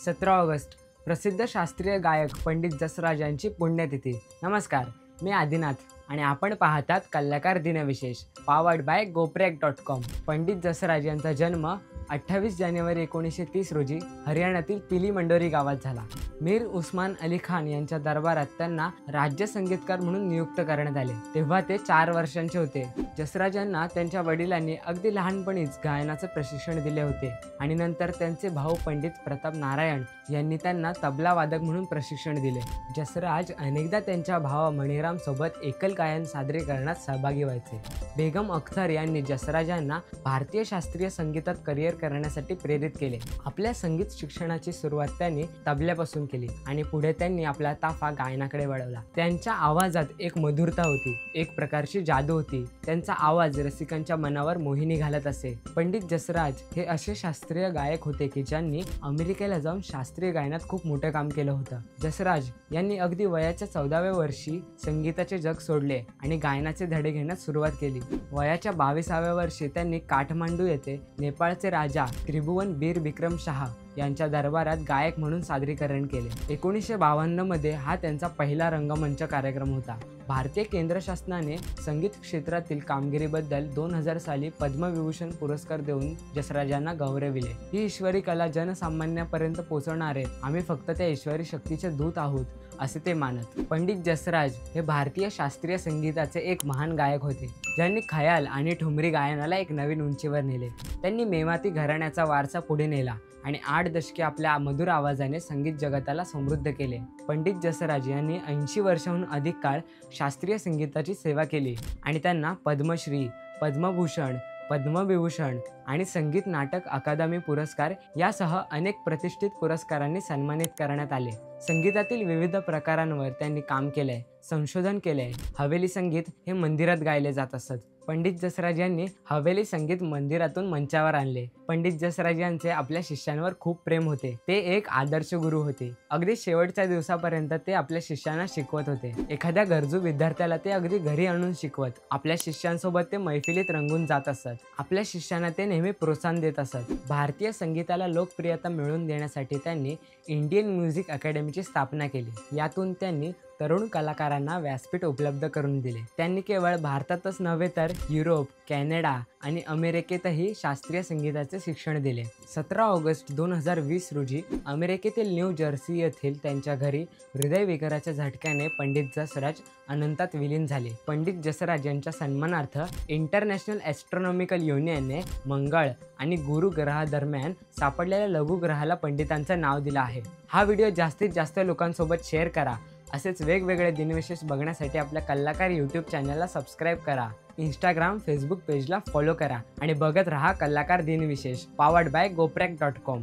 17 August प्रसिद्ध शास्त्रीय गायक पंडित जसराज यांची पुण्यतिथी। नमस्कार, मी आदिनाथ आणि आपण पाहतात कलाकार दिनविशेष powered by goprek.com। Pandit Jasraj यांचा जन्म 28 जानेवारी 1930 रोजी हरियाणातील पिली मंडोरी गावात झाला। मीर उस्मान अली खान यांच्या दरबारात त्यांना राज्य संगीतकार म्हणून नियुक्त करण्यात आले। तेव्हा ते 4 वर्षांचे होते। जसराज यांना त्यांच्या वडिलांनी अगदी लहानपणीच गायनाचे प्रशिक्षण दिले होते आणि नंतर त्यांचे भाऊ पंडित प्रताप नारायण यांनी त्यांना तबला वादक म्हणून प्रशिक्षण दिले। जसराज अनेकदा त्यांच्या भावा मणिराम सोबत एकल गायन सादरीकरणात सहभागी व्हायचे। बेगम अख्तर यांनी जसराज यांना भारतीय शास्त्रीय संगीतात करिअर करण्यासाठी प्रेरित केले। आपल्या संगीत शिक्षणाची सुरुवात त्यांनी तबल्यापासून केली आणि पुढे त्यांनी आपला ताफा गायनाकडे वळवला। त्यांच्या आवाजात एक मधुरता होती, एक प्रकारची जादू होती। त्यांचा आवाज रसिकांच्या मनावर मोहिनी घालत असे। पंडित जसराज हे असे शास्त्रीय गायक होते की ज्यांनी अमेरिकेला जाऊन शास्त्रीय गायनात खूप मोठे काम केलं होतं। जसराज यांनी अगदी वयाच्या 14व्या वर्षी संगीताचे जग सोडले आणि गायनाचे धडे घेण्यास सुरुवात केली। वयाच्या 22व्या वर्षी त्यांनी काठमांडू येथे नेपाळचे राजा त्रिभुवन बीर विक्रम शाह यांच्या दरबारात गायक म्हणून सादरीकरण केले। 1952 मध्ये हा त्यांचा पहिला रंगमंच कार्यक्रम होता। भारतीय केंद्र शासनाने संगीत क्षेत्रातील कामगिरीबद्दल 2000 साली पद्मविभूषण पुरस्कार देऊन जसराजांना गौरविले। ही ईश्वरी कला जनसामान्यापर्यंत पोहोचवणारे आम्ही फक्त त्या ईश्वरी शक्तीचे दूत आहोत असे ते मानत। पंडित जसराज हे भारतीय शास्त्रीय संगीताचे एक महान गायक होते, ज्यांनी खयाल आणि ठुमरी गायनाला एक नवीन उंचीवर नेले। त्यांनी मेवाती घराण्याचा वारसा पुढे नेला आणि 8 दशके आपल्या मधुर आवाजाने संगीत जगताला समृद्ध केले। पंडित जसराज यांनी 80 वर्षांहून अधिक काळ शास्त्रीय संगीताची सेवा केली आणि त्यांना पद्मश्री, पद्मभूषण, पद्मविभूषण आणि संगीत नाटक अकादमी पुरस्कार यासह अनेक प्रतिष्ठित पुरस्कारांनी सन्मानित करण्यात आले। संगीतातील विविध प्रकारांवर त्यांनी काम केले, संशोधन केले। हवेली संगीत हे मंदिरात गायले जात असत। पंडित जसराज यांनी हवेली संगीत मंदिरातून मंचावर आणले। पंडित जसराज यांचे आपल्या शिष्यांवर खूप प्रेम होते। ते एक आदर्श गुरु होते। अगदी शेवटच्या दिवसापर्यंत ते आपल्या शिष्यांना शिकवत होते। एखाद्या गरजू विद्यार्थ्याला ते अगदी घरी आणून शिकवत। आपल्या शिष्यांसोबत ते मैफिलीत रंगून जात असत। आपल्या शिष्यांना ते नेहमी प्रोत्साहन देत असत। भारतीय संगीताला लोकप्रियता मिळवून देण्यासाठी त्यांनी इंडियन म्युझिक अकॅडमीची स्थापना केली। यातून त्यांनी तरुण कलाकारांना व्यासपीठ उपलब्ध करून दिले। त्यांनी केवळ भारतातच नव्हे तर युरोप, कॅनडा आणि अमेरिकेतही शास्त्रीय संगीताचे शिक्षण दिले। 17 ऑगस्ट 2020 रोजी अमेरिकेतील न्यू जर्सी येथील त्यांच्या घरी हृदयविकाराच्या झटक्याने पंडित जसराज अनंतात विलीन झाले। पंडित जसराज यांच्या सन्मानार्थ इंटरनॅशनल ॲस्ट्रॉनॉमिकल युनियनने मंगळ आणि गुरु ग्रहादरम्यान सापडलेल्या लघुग्रहाला पंडितांचं नाव दिलं आहे। हा व्हिडिओ जास्तीत जास्त लोकांसोबत शेअर करा। असेच वेगवेगळे दिनविशेष बघण्यासाठी आपल्या कलाकार यूट्यूब चॅनलला सबस्क्राईब करा। इंस्टाग्राम, फेसबुक पेजला फॉलो करा आणि बघत रहा कलाकार दिनविशेष पावर्ड बाय goprek.com।